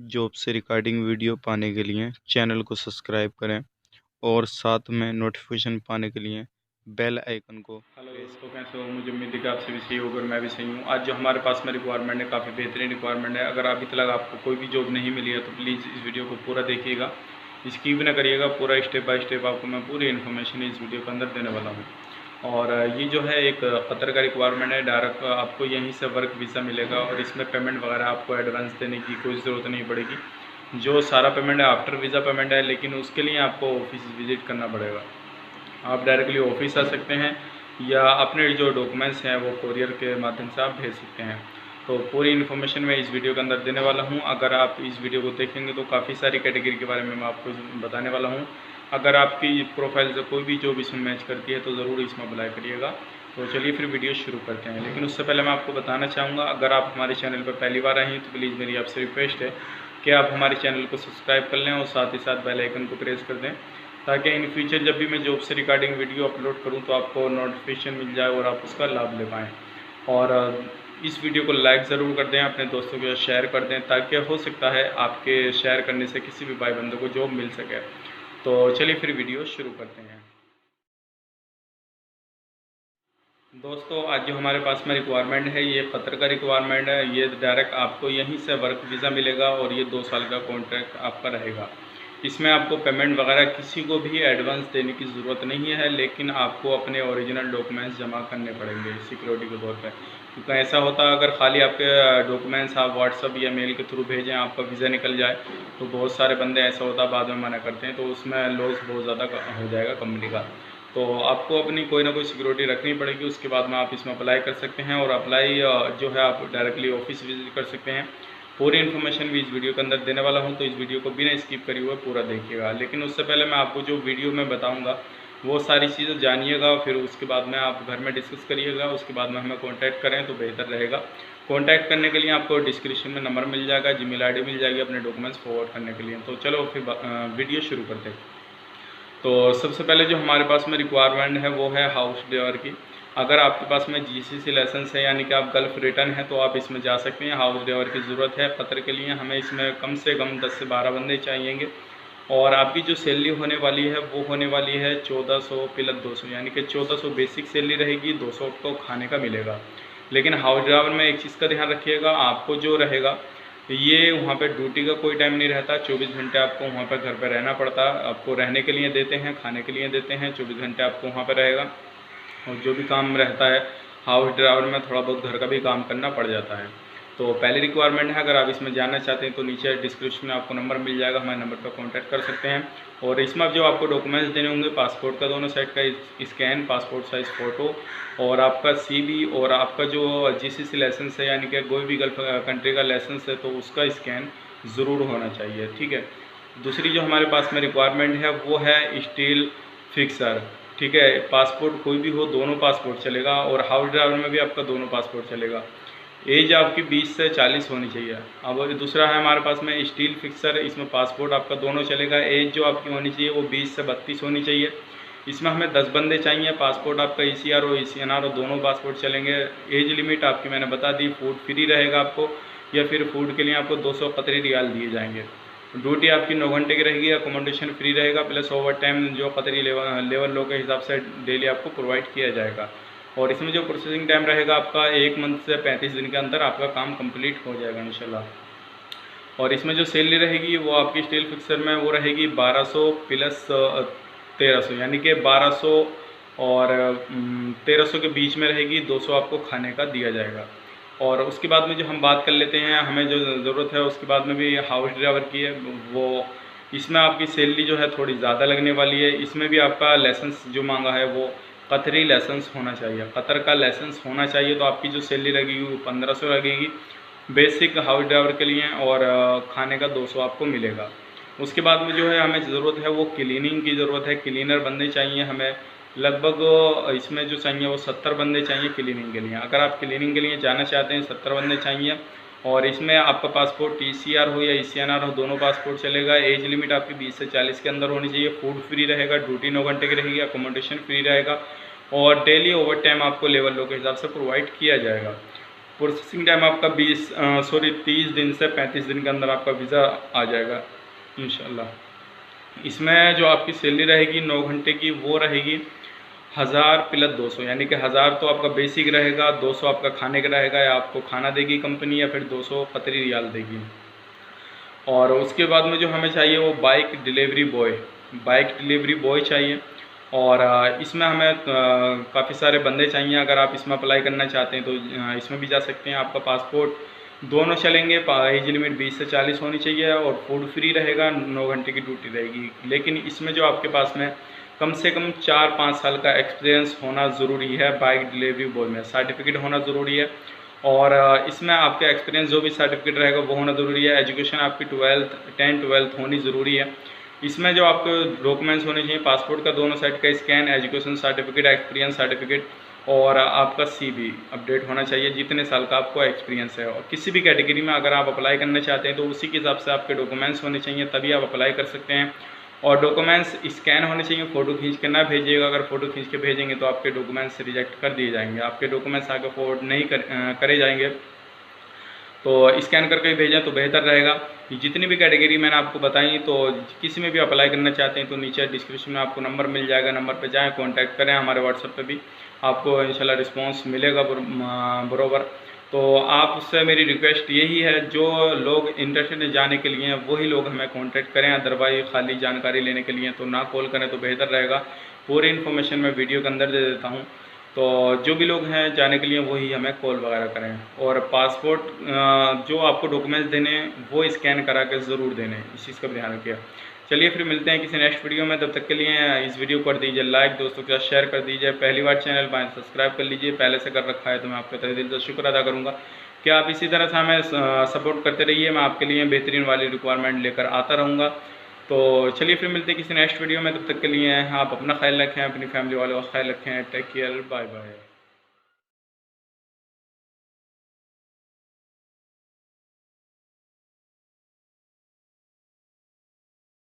Job से recording video पाने के लिए चैनल को सब्सक्राइब करें और साथ में नोटिफिकेशन पाने के लिए बेल आइकन को। हेलो दोस्तों, कैसे हो? मुझे उम्मीद है कि आप सभी सही होगा और मैं भी सही हूँ। आज जो हमारे पास में रिक्वायरमेंट है काफ़ी बेहतरीन रिक्वायरमेंट है। अगर अभी तक आपको कोई भी जॉब नहीं मिली है तो प्लीज़ इस वीडियो को पूरा देखिएगा, स्किप ना करिएगा। पूरा स्टेप बाय स्टेप आपको मैं पूरी इन्फॉर्मेशन इस वीडियो के अंदर देने वाला हूँ। और ये जो है एक कतर का रिक्वायरमेंट है। डायरेक्ट आपको यहीं से वर्क वीज़ा मिलेगा और इसमें पेमेंट वगैरह आपको एडवांस देने की कोई ज़रूरत नहीं पड़ेगी। जो सारा पेमेंट है आफ्टर वीज़ा पेमेंट है, लेकिन उसके लिए आपको ऑफिस विज़िट करना पड़ेगा। आप डायरेक्टली ऑफिस आ सकते हैं या अपने जो डॉक्यूमेंट्स हैं वो कोरियर के माध्यम से आप भेज सकते हैं। तो पूरी इन्फॉर्मेशन मैं इस वीडियो के अंदर देने वाला हूं। अगर आप इस वीडियो को देखेंगे तो काफ़ी सारी कैटेगरी के बारे में मैं आपको बताने वाला हूं। अगर आपकी प्रोफाइल से कोई भी जॉब इसमें मैच करती है तो ज़रूर इसमें अप्लाई करिएगा। तो चलिए फिर वीडियो शुरू करते हैं। लेकिन उससे पहले मैं आपको बताना चाहूँगा, अगर आप हमारे चैनल पर पहली बार आए हैं तो प्लीज़ मेरी आपसे रिक्वेस्ट है कि आप हमारे चैनल को सब्सक्राइब कर लें और साथ ही साथ बेल आइकन को प्रेस कर दें, ताकि इन फ्यूचर जब भी मैं जॉब से रिगार्डिंग वीडियो अपलोड करूं तो आपको नोटिफिकेशन मिल जाए और आप उसका लाभ ले पाएँ। और इस वीडियो को लाइक ज़रूर कर दें, अपने दोस्तों के साथ शेयर कर दें, ताकि हो सकता है आपके शेयर करने से किसी भी भाई बंदे को जॉब मिल सके। तो चलिए फिर वीडियो शुरू करते हैं। दोस्तों, आज जो हमारे पास में रिक्वायरमेंट है ये कतर का रिक्वायरमेंट है। ये डायरेक्ट आपको यहीं से वर्क वीज़ा मिलेगा और ये 2 साल का कॉन्ट्रैक्ट आपका रहेगा। इसमें आपको पेमेंट वगैरह किसी को भी एडवांस देने की ज़रूरत नहीं है, लेकिन आपको अपने ओरिजिनल डॉक्यूमेंट्स जमा करने पड़ेंगे सिक्योरिटी के तौर पे। क्योंकि ऐसा होता है अगर खाली आपके डॉक्यूमेंट्स आप व्हाट्सअप या मेल के थ्रू भेजें, आपका वीज़ा निकल जाए, तो बहुत सारे बंदे ऐसा होता है बाद में मना करते हैं, तो उसमें लॉस बहुत ज़्यादा हो जाएगा कंपनी का। तो आपको अपनी कोई ना कोई सिक्योरिटी रखनी पड़ेगी। उसके बाद में आप इसमें अप्लाई कर सकते हैं और अप्लाई जो है आप डायरेक्टली ऑफिस विजिट कर सकते हैं। पूरी इन्फॉर्मेशन भी इस वीडियो के अंदर देने वाला हूं, तो इस वीडियो को बिना स्किप करे हुए पूरा देखिएगा। लेकिन उससे पहले मैं आपको जो वीडियो में बताऊंगा वो सारी चीज़ें जानिएगा, फिर उसके बाद में आप घर में डिस्कस करिएगा। उसके बाद में हमें कॉन्टैक्ट करें तो बेहतर रहेगा। कॉन्टैक्ट करने के लिए आपको डिस्क्रिप्शन में नंबर मिल जाएगा, जीमेल आईडी मिल जाएगी अपने डॉक्यूमेंट्स फॉरवर्ड करने के लिए। तो चलो फिर वीडियो शुरू करते हैं। तो सबसे पहले जो हमारे पास में रिक्वायरमेंट है वो है हाउस ड्राइवर की। अगर आपके पास में जीसीसी लाइसेंस है, यानी कि आप गल्फ रिटर्न है, तो आप इसमें जा सकते हैं। हाउस ड्राइवर की ज़रूरत है कतर के लिए। हमें इसमें कम से कम 10 से 12 बंदे चाहिएंगे। और आपकी जो सैलरी होने वाली है वो होने वाली है 1400 प्लस 200, यानी कि 1400 बेसिक सैलरी रहेगी, 200 आपको खाने का मिलेगा। लेकिन हाउस ड्राइवर में एक चीज़ का ध्यान रखिएगा, आपको जो रहेगा ये वहाँ पे ड्यूटी का कोई टाइम नहीं रहता। 24 घंटे आपको वहाँ पर घर पर रहना पड़ता है। आपको रहने के लिए देते हैं, खाने के लिए देते हैं, 24 घंटे आपको वहाँ पर रहेगा। और जो भी काम रहता है हाउस ड्राइवर में, थोड़ा बहुत घर का भी काम करना पड़ जाता है। तो पहली रिक्वायरमेंट है, अगर आप इसमें जानना चाहते हैं तो नीचे डिस्क्रिप्शन में आपको नंबर मिल जाएगा, हमारे नंबर पर कांटेक्ट कर सकते हैं। और इसमें जो आपको डॉक्यूमेंट्स देने होंगे, पासपोर्ट का दोनों साइड का स्कैन, पासपोर्ट साइज़ फ़ोटो, और आपका सीवी, और आपका जो जीसीसी लाइसेंस है, यानी कि कोई भी गल्फ कंट्री का लाइसेंस है, तो उसका स्कैन ज़रूर होना चाहिए, ठीक है। दूसरी जो हमारे पास में रिक्वायरमेंट है वो है स्टील फिक्सर, ठीक है। पासपोर्ट कोई भी हो, दोनों पासपोर्ट चलेगा, और हाउस ड्राइवर में भी आपका दोनों पासपोर्ट चलेगा। एज आपकी 20 से 40 होनी चाहिए। अब दूसरा है हमारे पास में स्टील फिक्सर, इसमें पासपोर्ट आपका दोनों चलेगा। एज जो आपकी होनी चाहिए वो 20 से 32 होनी चाहिए। इसमें हमें 10 बंदे चाहिए। पासपोर्ट आपका ECR और ECNR और दोनों पासपोर्ट चलेंगे। एज लिमिट आपकी मैंने बता दी। फूड फ्री रहेगा आपको, या फिर फूड के लिए आपको 200 कतरी रियाल दिए जाएंगे। ड्यूटी आपकी 9 घंटे की रहेगी। अकोमोडेशन फ्री रहेगा, प्लस ओवर टाइम जो कतरी लेवल लो के हिसाब से डेली आपको प्रोवाइड किया जाएगा। और इसमें जो प्रोसेसिंग टाइम रहेगा आपका 1 मंथ से 35 दिन के अंदर आपका काम कंप्लीट हो जाएगा इंशाल्लाह। और इसमें जो सैलरी रहेगी वो आपकी स्टील फिक्सर में वो रहेगी 1200 प्लस 1300, यानी कि 1200 और 1300 के बीच में रहेगी। 200 आपको खाने का दिया जाएगा। और उसके बाद में जो हम बात कर लेते हैं, हमें जो ज़रूरत है उसके बाद में भी हाउस ड्राइवर की है, वो इसमें आपकी सैलरी जो है थोड़ी ज़्यादा लगने वाली है। इसमें भी आपका लाइसेंस जो मांगा है वो कतरी लाइसेंस होना चाहिए, कतर का लाइसेंस होना चाहिए। तो आपकी जो सैलरी लगेगी वो 1500 लगेगी बेसिक हाउस ड्राइवर के लिए, और खाने का 200 आपको मिलेगा। उसके बाद में जो है हमें ज़रूरत है वो क्लीनिंग की ज़रूरत है। क्लीनर बंदे चाहिए हमें, लगभग इसमें जो चाहिए वो 70 बंदे चाहिए क्लीनिंग के लिए। अगर आप क्लीनिंग के लिए जाना चाहते हैं 70 बंदे चाहिए। और इसमें आपका पासपोर्ट ECR हो या ECNR हो, दोनों पासपोर्ट चलेगा। एज लिमिट आपकी 20 से 40 के अंदर होनी चाहिए। फूड फ्री रहेगा, ड्यूटी 9 घंटे की रहेगी, अकोमोडेशन फ्री रहेगा, और डेली ओवर टाइम आपको लेवल लो के हिसाब से प्रोवाइड किया जाएगा। प्रोसेसिंग टाइम आपका 30 दिन से 35 दिन के अंदर आपका वीज़ा आ जाएगा इंशाल्लाह। इसमें जो आपकी सैलरी रहेगी 9 घंटे की वो रहेगी 1000 + 200, यानी कि 1000 तो आपका बेसिक रहेगा, 200 आपका खाने का रहेगा, या आपको खाना देगी कंपनी, या फिर 200 कतरी रियाल देगी। और उसके बाद में जो हमें चाहिए वो बाइक डिलीवरी बॉय चाहिए। और इसमें हमें काफ़ी सारे बंदे चाहिए। अगर आप इसमें अप्लाई करना चाहते हैं तो इसमें भी जा सकते हैं। आपका पासपोर्ट दोनों चलेंगे। एज लिमिट 20 से 40 होनी चाहिए और फूड फ्री रहेगा, 9 घंटे की ड्यूटी रहेगी। लेकिन इसमें जो आपके पास में कम से कम 4-5 साल का एक्सपीरियंस होना ज़रूरी है। बाइक डिलीवरी बॉय में सर्टिफिकेट होना ज़रूरी है। और इसमें आपका एक्सपीरियंस जो भी सर्टिफिकेट रहेगा वो होना ज़रूरी है। एजुकेशन आपकी 10th-12th होनी ज़रूरी है। इसमें जो आपके डॉक्यूमेंट्स होने चाहिए, पासपोर्ट का दोनों साइड का scan, education certificate, experience certificate, और आपका CV अपडेट होना चाहिए, जितने साल का आपको एक्सपीरियंस है। और किसी भी कैटेगरी में अगर आप अप्लाई करना चाहते हैं तो उसी के हिसाब से आपके डॉक्यूमेंट्स होने चाहिए, तभी आप अप्लाई कर सकते हैं। और डॉक्यूमेंट्स स्कैन होने चाहिए, फ़ोटो खींच के ना भेजिएगा। अगर फ़ोटो खींच के भेजेंगे तो आपके डॉक्यूमेंट्स रिजेक्ट कर दिए जाएंगे, आपके डॉक्यूमेंट्स आगे फॉरवर्ड नहीं करे जाएंगे। तो स्कैन करके ही भेजें तो बेहतर रहेगा। जितनी भी कैटेगरी मैंने आपको बताई, तो किसी में भी अप्लाई करना चाहते हैं तो नीचे डिस्क्रिप्शन में आपको नंबर मिल जाएगा, नंबर पे जाएं, कांटेक्ट करें। हमारे व्हाट्सएप पे भी आपको इंशाल्लाह रिस्पांस मिलेगा बरोबर। तो आपसे मेरी रिक्वेस्ट यही है, जो लोग इंटरेस्टेड है जाने के लिए वही लोग हमें कांटेक्ट करें। अदरवाइज खाली जानकारी लेने के लिए तो ना कॉल करें तो बेहतर रहेगा। पूरी इन्फॉर्मेशन मैं वीडियो के अंदर दे देता हूँ। तो जो भी लोग हैं जाने के लिए वही हमें कॉल वगैरह करें। और पासपोर्ट जो आपको डॉक्यूमेंट्स देने हैं वो स्कैन करा के ज़रूर देने, इस चीज़ का ध्यान रखिए। चलिए फिर मिलते हैं किसी नेक्स्ट वीडियो में। तब तक के लिए इस वीडियो को कर दीजिए लाइक, दोस्तों के साथ शेयर कर दीजिए। पहली बार चैनल पर सब्सक्राइब कर लीजिए, पहले से कर रखा है तो मैं आपका तहे दिल से शुक्र अदा करूँगा कि आप इसी तरह से हमें सपोर्ट करते रहिए। मैं आपके लिए बेहतरीन वाली रिक्वायरमेंट लेकर आता रहूँगा। तो चलिए फिर मिलते हैं किसी नेक्स्ट वीडियो में। तब तक के लिए आप अपना ख्याल रखें, अपनी फैमिली वालों का ख्याल रखें। Take care, bye bye.